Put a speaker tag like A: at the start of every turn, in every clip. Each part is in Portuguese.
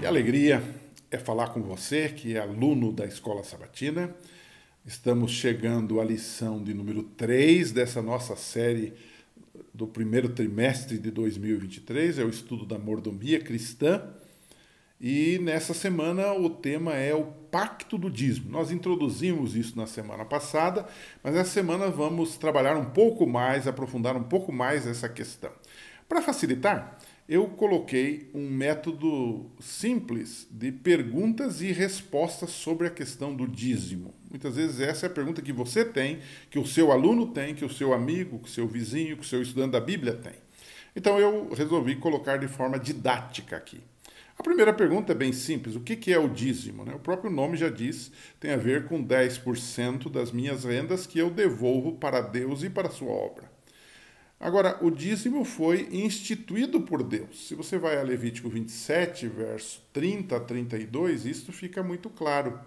A: Que alegria é falar com você, que é aluno da Escola Sabatina. Estamos chegando à lição de número 3 dessa nossa série do primeiro trimestre de 2023, é o estudo da mordomia cristã. E nessa semana o tema é o pacto do dízimo. Nós introduzimos isso na semana passada, mas essa semana vamos trabalhar um pouco mais, aprofundar um pouco mais essa questão. Para facilitar, eu coloquei um método simples de perguntas e respostas sobre a questão do dízimo. Muitas vezes essa é a pergunta que você tem, que o seu aluno tem, que o seu amigo, que o seu vizinho, que o seu estudante da Bíblia tem. Então eu resolvi colocar de forma didática aqui. A primeira pergunta é bem simples. O que é o dízimo? O próprio nome já diz, tem a ver com 10% das minhas rendas que eu devolvo para Deus e para a sua obra. Agora, o dízimo foi instituído por Deus. Se você vai a Levítico 27, verso 30 a 32, isso fica muito claro.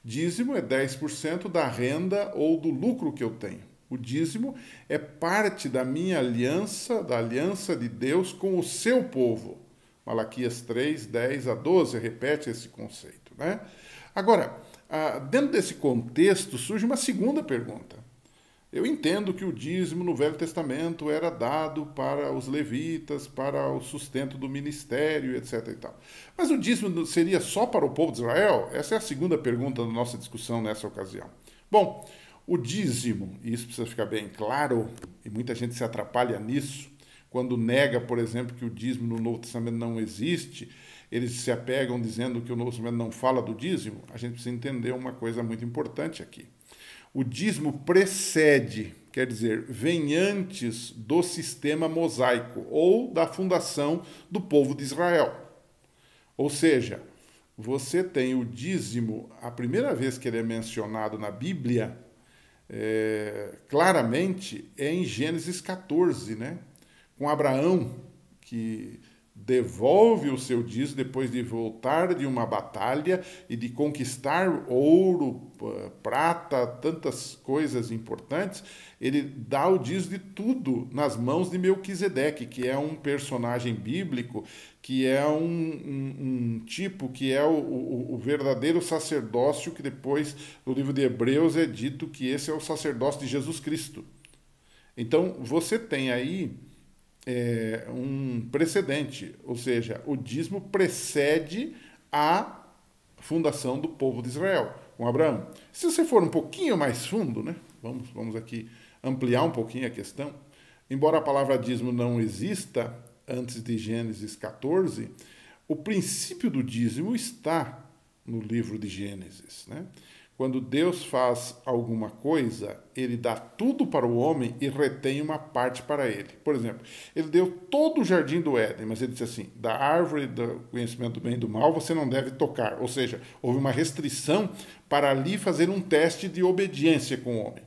A: Dízimo é 10% da renda ou do lucro que eu tenho. O dízimo é parte da minha aliança, da aliança de Deus com o seu povo. Malaquias 3, 10 a 12 repete esse conceito, né? Agora, dentro desse contexto, surge uma segunda pergunta. Eu entendo que o dízimo no Velho Testamento era dado para os levitas, para o sustento do ministério, etc. e tal. Mas o dízimo seria só para o povo de Israel? Essa é a segunda pergunta da nossa discussão nessa ocasião. Bom, o dízimo, e isso precisa ficar bem claro, e muita gente se atrapalha nisso, quando nega, por exemplo, que o dízimo no Novo Testamento não existe, eles se apegam dizendo que o Novo Testamento não fala do dízimo, a gente precisa entender uma coisa muito importante aqui. O dízimo precede, quer dizer, vem antes do sistema mosaico ou da fundação do povo de Israel. Ou seja, você tem o dízimo, a primeira vez que ele é mencionado na Bíblia, claramente é em Gênesis 14, né? Com Abraão, que devolve o seu dízimo depois de voltar de uma batalha e de conquistar ouro, prata, tantas coisas importantes. Ele dá o dízimo de tudo nas mãos de Melquisedeque, que é um personagem bíblico, que é um tipo, que é o verdadeiro sacerdócio, que depois no livro de Hebreus é dito que esse é o sacerdócio de Jesus Cristo. Então você tem aí um precedente, ou seja, o dízimo precede a fundação do povo de Israel, com Abraão. Se você for um pouquinho mais fundo, né, vamos aqui ampliar um pouquinho a questão, embora a palavra dízimo não exista antes de Gênesis 14, o princípio do dízimo está no livro de Gênesis, né? Quando Deus faz alguma coisa, ele dá tudo para o homem e retém uma parte para ele. Por exemplo, ele deu todo o jardim do Éden, mas ele disse assim, da árvore do conhecimento do bem e do mal você não deve tocar. Ou seja, houve uma restrição para ali fazer um teste de obediência com o homem.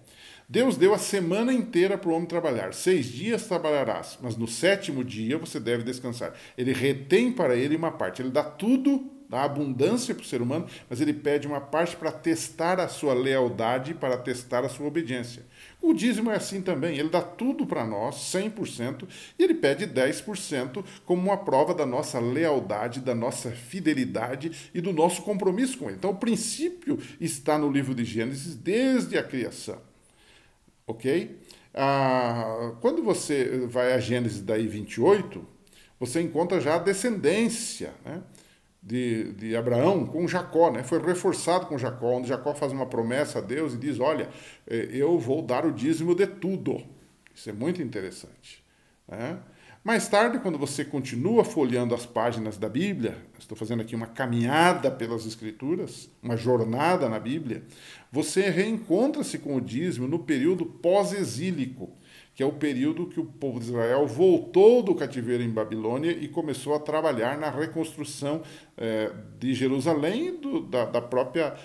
A: Deus deu a semana inteira para o homem trabalhar. 6 dias trabalharás, mas no 7º dia você deve descansar. Ele retém para ele uma parte. Ele dá tudo, dá abundância para o ser humano, mas ele pede uma parte para testar a sua lealdade, para testar a sua obediência. O dízimo é assim também. Ele dá tudo para nós, 100%, e ele pede 10% como uma prova da nossa lealdade, da nossa fidelidade e do nosso compromisso com ele. Então o princípio está no livro de Gênesis desde a criação. Ok? Quando você vai a Gênesis daí 28, você encontra já a descendência, né, de Abraão com Jacó, né? Foi reforçado com Jacó, onde Jacó faz uma promessa a Deus e diz, olha, eu vou dar o dízimo de tudo. Isso é muito interessante, né? Mais tarde, quando você continua folheando as páginas da Bíblia, estou fazendo aqui uma caminhada pelas Escrituras, uma jornada na Bíblia, você reencontra-se com o dízimo no período pós-exílico, que é o período que o povo de Israel voltou do cativeiro em Babilônia e começou a trabalhar na reconstrução de Jerusalém e da própria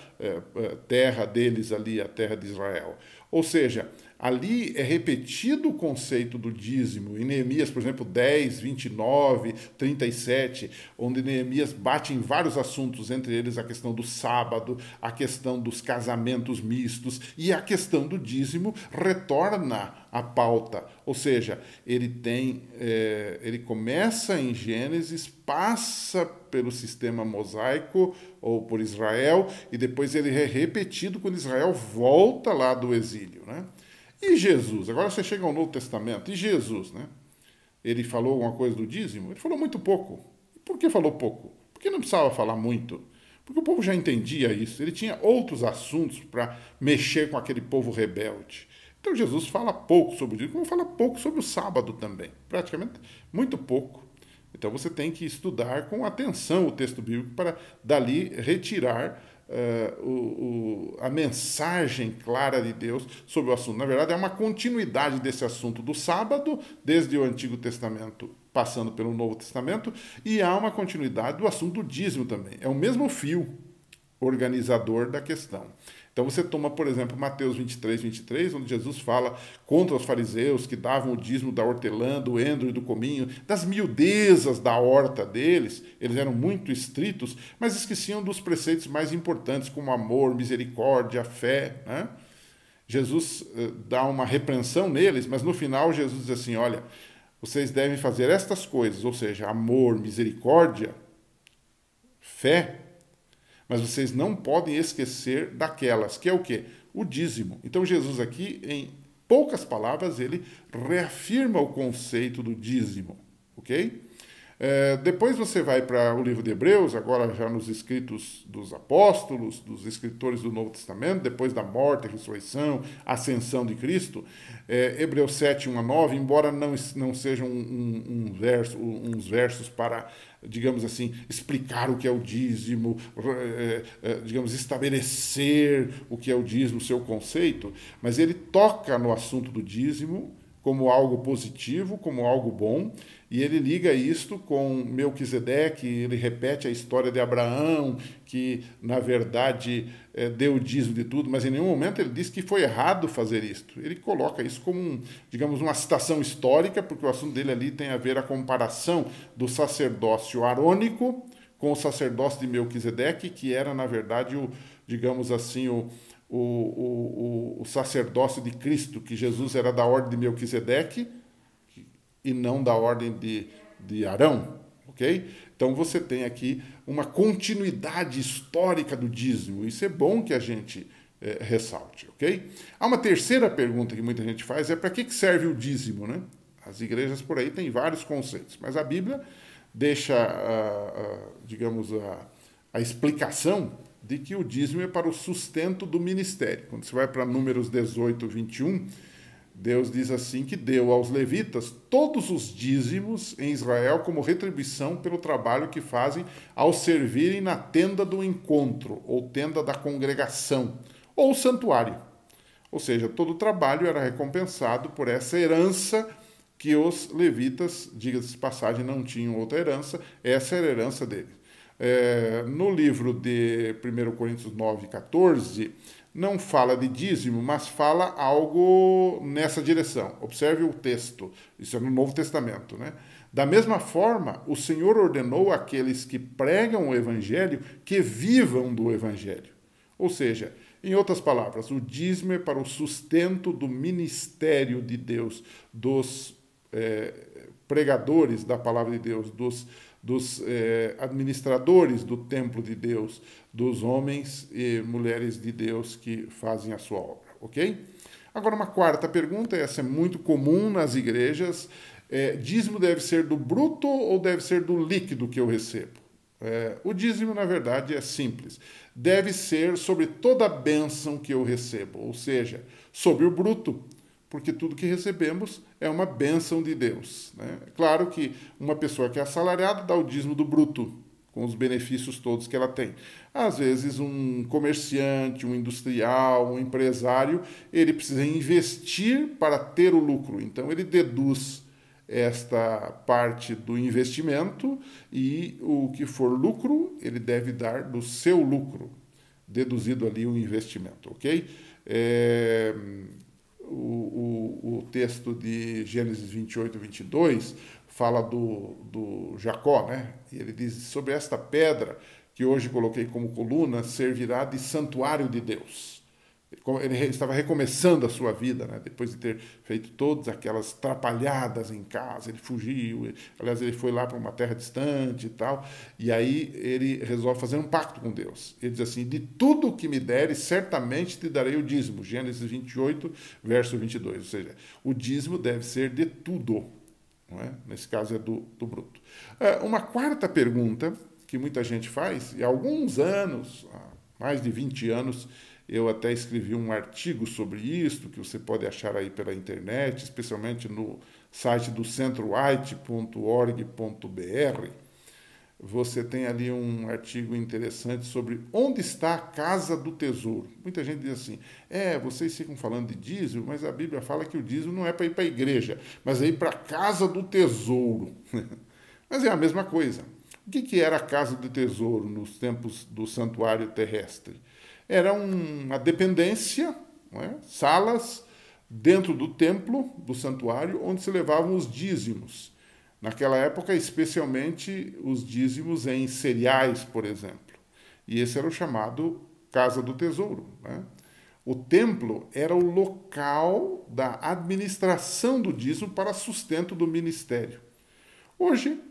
A: terra deles ali, a terra de Israel. Ou seja, Ali é repetido o conceito do dízimo. Em Neemias, por exemplo, 10, 29, 37, onde Neemias bate em vários assuntos, entre eles a questão do sábado, a questão dos casamentos mistos e a questão do dízimo retorna à pauta. Ou seja, ele começa em Gênesis, passa pelo sistema mosaico ou por Israel, e depois ele é repetido quando Israel volta lá do exílio, né? E Jesus? Agora você chega ao Novo Testamento. E Jesus, né? Ele falou alguma coisa do dízimo? Ele falou muito pouco. Por que falou pouco? Porque não precisava falar muito. Porque o povo já entendia isso. Ele tinha outros assuntos para mexer com aquele povo rebelde. Então Jesus fala pouco sobre o dízimo, como fala pouco sobre o sábado também. Praticamente muito pouco. Então você tem que estudar com atenção o texto bíblico para dali retirar a mensagem clara de Deus sobre o assunto. Na verdade, é uma continuidade desse assunto do sábado, desde o Antigo Testamento, passando pelo Novo Testamento, e há uma continuidade do assunto do dízimo também. É o mesmo fio organizador da questão. Então você toma, por exemplo, Mateus 23, onde Jesus fala contra os fariseus que davam o dízimo da hortelã, do endro e do cominho, das miudezas da horta deles. Eles eram muito estritos, mas esqueciam dos preceitos mais importantes, como amor, misericórdia, fé, né? Jesus dá uma repreensão neles, mas no final Jesus diz assim, olha, vocês devem fazer estas coisas, ou seja, amor, misericórdia, fé, mas vocês não podem esquecer daquelas, que é o quê? O dízimo. Então Jesus aqui, em poucas palavras, ele reafirma o conceito do dízimo, ok? Depois você vai para o livro de Hebreus, agora já nos escritos dos apóstolos, dos escritores do Novo Testamento, depois da morte, ressurreição, ascensão de Cristo, Hebreus 7, 1 a 9, embora não sejam uns versos para, digamos assim, explicar o que é o dízimo, digamos, estabelecer o que é o dízimo, o seu conceito, mas ele toca no assunto do dízimo como algo positivo, como algo bom, e ele liga isto com Melquisedeque, ele repete a história de Abraão, que, na verdade, deu o dízimo de tudo, mas em nenhum momento ele diz que foi errado fazer isto. Ele coloca isso como, digamos, uma citação histórica, porque o assunto dele ali tem a ver a comparação do sacerdócio arônico com o sacerdócio de Melquisedeque, que era, na verdade, digamos assim, o sacerdócio de Cristo, que Jesus era da ordem de Melquisedeque e não da ordem de Arão, ok? Então você tem aqui uma continuidade histórica do dízimo. Isso é bom que a gente ressalte, ok? Há uma terceira pergunta que muita gente faz, para que serve o dízimo, né? As igrejas por aí têm vários conceitos, mas a Bíblia deixa, digamos, a explicação de que o dízimo é para o sustento do ministério. Quando você vai para Números 18, 21, Deus diz assim que deu aos levitas todos os dízimos em Israel como retribuição pelo trabalho que fazem ao servirem na tenda do encontro, ou tenda da congregação, ou santuário. Ou seja, todo o trabalho era recompensado por essa herança que os levitas, diga-se de passagem, não tinham outra herança, essa era a herança deles. No livro de 1 Coríntios 9, 14, não fala de dízimo, mas fala algo nessa direção. Observe o texto, isso é no Novo Testamento, né? Da mesma forma, o Senhor ordenou àqueles que pregam o Evangelho que vivam do Evangelho. Ou seja, em outras palavras, o dízimo é para o sustento do ministério de Deus, dos pregadores da palavra de Deus, dos administradores do templo de Deus, dos homens e mulheres de Deus que fazem a sua obra, ok? Agora, uma quarta pergunta, essa é muito comum nas igrejas, dízimo deve ser do bruto ou deve ser do líquido que eu recebo? O dízimo, na verdade, é simples. Deve ser sobre toda a bênção que eu recebo, ou seja, sobre o bruto, porque tudo que recebemos é uma bênção de Deus, né? Claro que uma pessoa que é assalariada dá o dízimo do bruto, com os benefícios todos que ela tem. Às vezes, um comerciante, um industrial, um empresário, ele precisa investir para ter o lucro. Então, ele deduz esta parte do investimento e o que for lucro, ele deve dar do seu lucro, deduzido ali o investimento, ok? o texto de Gênesis 28, 22 fala do Jacó, né? E ele diz, sobre esta pedra que hoje coloquei como coluna, servirá de santuário de Deus. Ele estava recomeçando a sua vida, né? Depois de ter feito todas aquelas trapalhadas em casa, ele fugiu, aliás, ele foi lá para uma terra distante e tal, e aí ele resolve fazer um pacto com Deus. Ele diz assim, de tudo o que me deres, certamente te darei o dízimo. Gênesis 28, verso 22, ou seja, o dízimo deve ser de tudo, não é? Nesse caso é do bruto. Uma quarta pergunta que muita gente faz, e há alguns anos, há mais de 20 anos, eu até escrevi um artigo sobre isso, que você pode achar aí pela internet, especialmente no site do centroite.org.br. Você tem ali um artigo interessante sobre onde está a casa do tesouro. Muita gente diz assim, vocês ficam falando de dízimo, mas a Bíblia fala que o dízimo não é para ir para a igreja, mas é ir para a casa do tesouro. Mas é a mesma coisa. O que era a casa do tesouro nos tempos do santuário terrestre? Era uma dependência, não é? Salas dentro do templo, do santuário, onde se levavam os dízimos. Naquela época, especialmente os dízimos em cereais, por exemplo. E esse era o chamado Casa do Tesouro, né? O templo era o local da administração do dízimo para sustento do ministério. Hoje,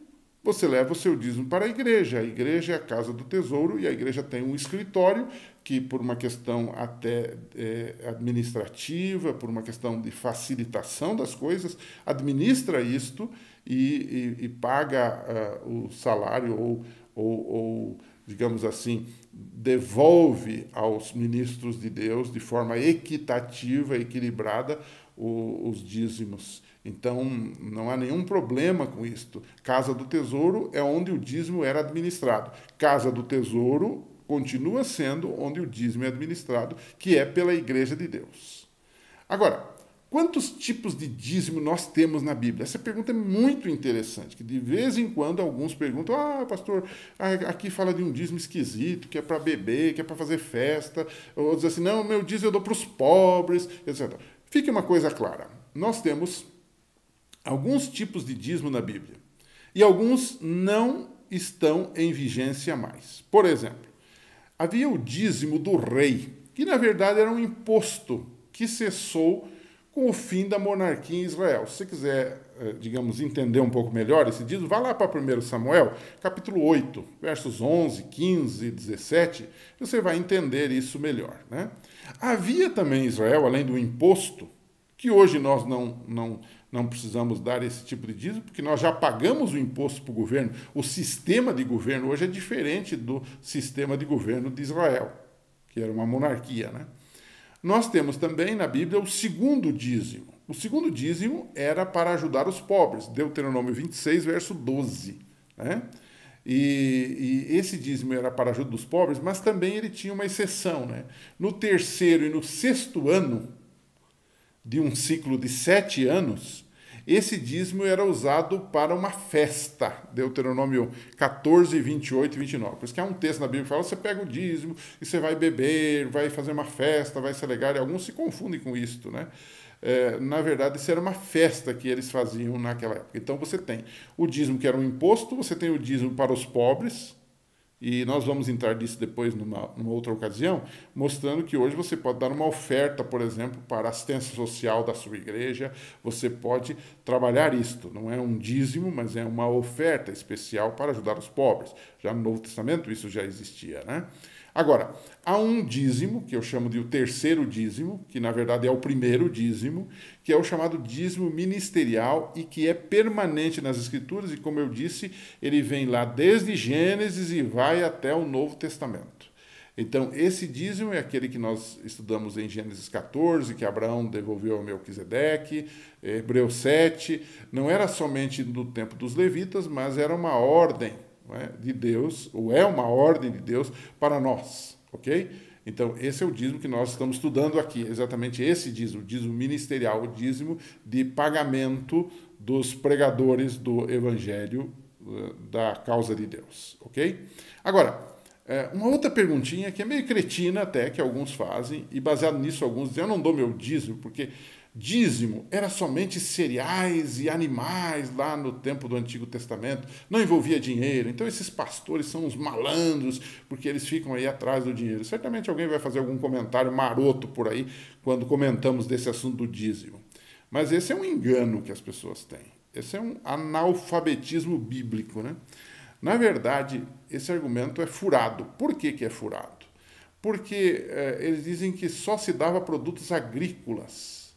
A: você leva o seu dízimo para a igreja é a casa do tesouro e a igreja tem um escritório que, por uma questão até administrativa, por uma questão de facilitação das coisas, administra isto e paga o salário ou, digamos assim, devolve aos ministros de Deus de forma equitativa, equilibrada, os dízimos. Então, não há nenhum problema com isto. Casa do Tesouro é onde o dízimo era administrado. Casa do Tesouro continua sendo onde o dízimo é administrado, que é pela Igreja de Deus. Agora, quantos tipos de dízimo nós temos na Bíblia? Essa pergunta é muito interessante, que de vez em quando alguns perguntam, pastor, aqui fala de um dízimo esquisito, que é para beber, que é para fazer festa, ou diz assim, não, meu dízimo eu dou para os pobres, etc. Fique uma coisa clara, nós temos alguns tipos de dízimo na Bíblia e alguns não estão em vigência mais. Por exemplo, havia o dízimo do rei, que na verdade era um imposto que cessou com o fim da monarquia em Israel. Se você quiser, digamos, entender um pouco melhor esse dízimo, vá lá para 1 Samuel, capítulo 8, versos 11, 15 e 17, você vai entender isso melhor, né? Havia também em Israel, além do imposto, que hoje nós não precisamos dar esse tipo de dízimo, porque nós já pagamos o imposto para o governo. O sistema de governo hoje é diferente do sistema de governo de Israel, que era uma monarquia, né? Nós temos também na Bíblia o segundo dízimo. O segundo dízimo era para ajudar os pobres, Deuteronômio 26, verso 12, né? E esse dízimo era para a ajuda dos pobres, mas também ele tinha uma exceção, né? No terceiro e no sexto ano de um ciclo de 7 anos, esse dízimo era usado para uma festa, Deuteronômio 14, 28 e 29. Por isso que há um texto na Bíblia que fala, você pega o dízimo e você vai beber, vai fazer uma festa, vai se alegrar, e alguns se confundem com isto, né? Na verdade, isso era uma festa que eles faziam naquela época. Então, você tem o dízimo que era um imposto, você tem o dízimo para os pobres, e nós vamos entrar nisso depois numa outra ocasião, mostrando que hoje você pode dar uma oferta, por exemplo, para a assistência social da sua igreja, você pode trabalhar isto. Não é um dízimo, mas é uma oferta especial para ajudar os pobres. Já no Novo Testamento isso já existia, né? Agora, há um dízimo, que eu chamo de o terceiro dízimo, que na verdade é o primeiro dízimo, que é o chamado dízimo ministerial e que é permanente nas Escrituras, e como eu disse, ele vem lá desde Gênesis e vai até o Novo Testamento. Então, esse dízimo é aquele que nós estudamos em Gênesis 14, que Abraão devolveu a Melquisedeque, Hebreus 7, não era somente do tempo dos levitas, mas era uma ordem de Deus, ou é uma ordem de Deus para nós, ok? Então, esse é o dízimo que nós estamos estudando aqui, exatamente esse dízimo, o dízimo ministerial, o dízimo de pagamento dos pregadores do Evangelho da causa de Deus, ok? Agora, uma outra perguntinha que é meio cretina até, que alguns fazem, e baseado nisso alguns dizem, eu não dou meu dízimo, porque Dízimo era somente cereais e animais lá no tempo do Antigo Testamento, não envolvia dinheiro. Então esses pastores são uns malandros, porque eles ficam aí atrás do dinheiro. Certamente alguém vai fazer algum comentário maroto por aí quando comentamos desse assunto do dízimo. Mas esse é um engano que as pessoas têm. Esse é um analfabetismo bíblico, né? Na verdade, esse argumento é furado. Por que que é furado? Porque eles dizem que só se dava produtos agrícolas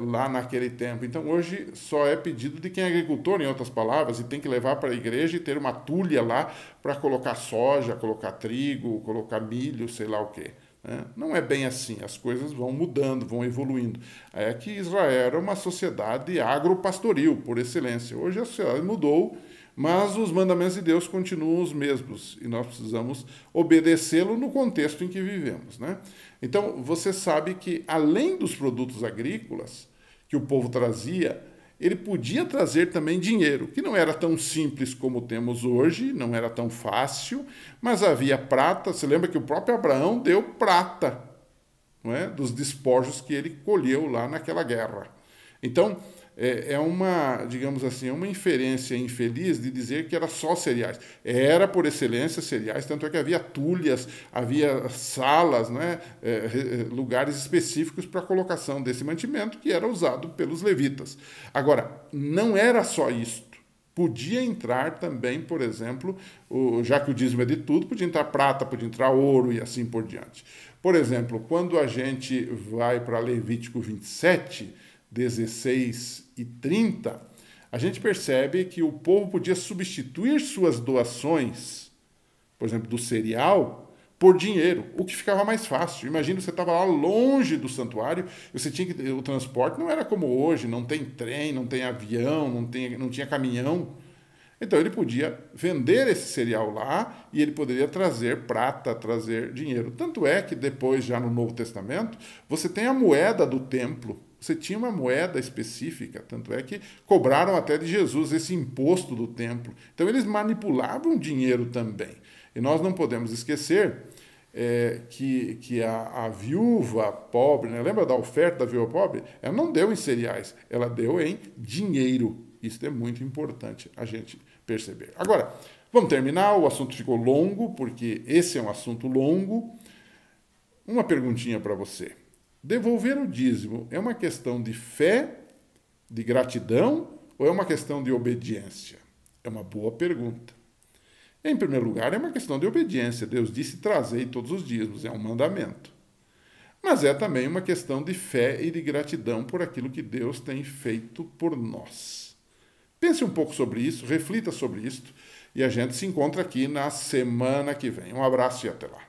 A: lá naquele tempo. Então, hoje só é pedido de quem é agricultor, em outras palavras, e tem que levar para a igreja e ter uma tulha lá para colocar soja, colocar trigo, colocar milho, sei lá o quê. Né? Não é bem assim, as coisas vão mudando, vão evoluindo. É que Israel era uma sociedade agropastoril, por excelência. Hoje a sociedade mudou, mas os mandamentos de Deus continuam os mesmos e nós precisamos obedecê-lo no contexto em que vivemos, né? Então, você sabe que além dos produtos agrícolas que o povo trazia, ele podia trazer também dinheiro, que não era tão simples como temos hoje, não era tão fácil, mas havia prata. Você lembra que o próprio Abraão deu prata, não é? Dos despojos que ele colheu lá naquela guerra. Então, é uma, digamos assim, uma inferência infeliz de dizer que era só cereais. Era, por excelência, cereais, tanto é que havia tulhas, havia salas, né, lugares específicos para a colocação desse mantimento, que era usado pelos levitas. Agora, não era só isto. Podia entrar também, por exemplo, já que o dízimo é de tudo, podia entrar prata, podia entrar ouro e assim por diante. Por exemplo, quando a gente vai para Levítico 27, 16 e 30, a gente percebe que o povo podia substituir suas doações, por exemplo, do cereal, por dinheiro, o que ficava mais fácil. Imagina, você estava lá longe do santuário, você tinha que, o transporte não era como hoje, não tem trem, não tem avião, não tinha caminhão. Então ele podia vender esse cereal lá e ele poderia trazer prata, trazer dinheiro. Tanto é que depois, já no Novo Testamento, você tem a moeda do templo. Você tinha uma moeda específica, tanto é que cobraram até de Jesus esse imposto do templo. Então eles manipulavam dinheiro também. E nós não podemos esquecer que a viúva pobre, né? Lembra da oferta da viúva pobre? Ela não deu em cereais, ela deu em dinheiro. Isso é muito importante a gente perceber. Agora, vamos terminar, o assunto ficou longo, porque esse é um assunto longo. Uma perguntinha para você. Devolver o dízimo é uma questão de fé, de gratidão, ou é uma questão de obediência? É uma boa pergunta. Em primeiro lugar, é uma questão de obediência. Deus disse: trazei todos os dízimos, é um mandamento. Mas é também uma questão de fé e de gratidão por aquilo que Deus tem feito por nós. Pense um pouco sobre isso, reflita sobre isso, e a gente se encontra aqui na semana que vem. Um abraço e até lá.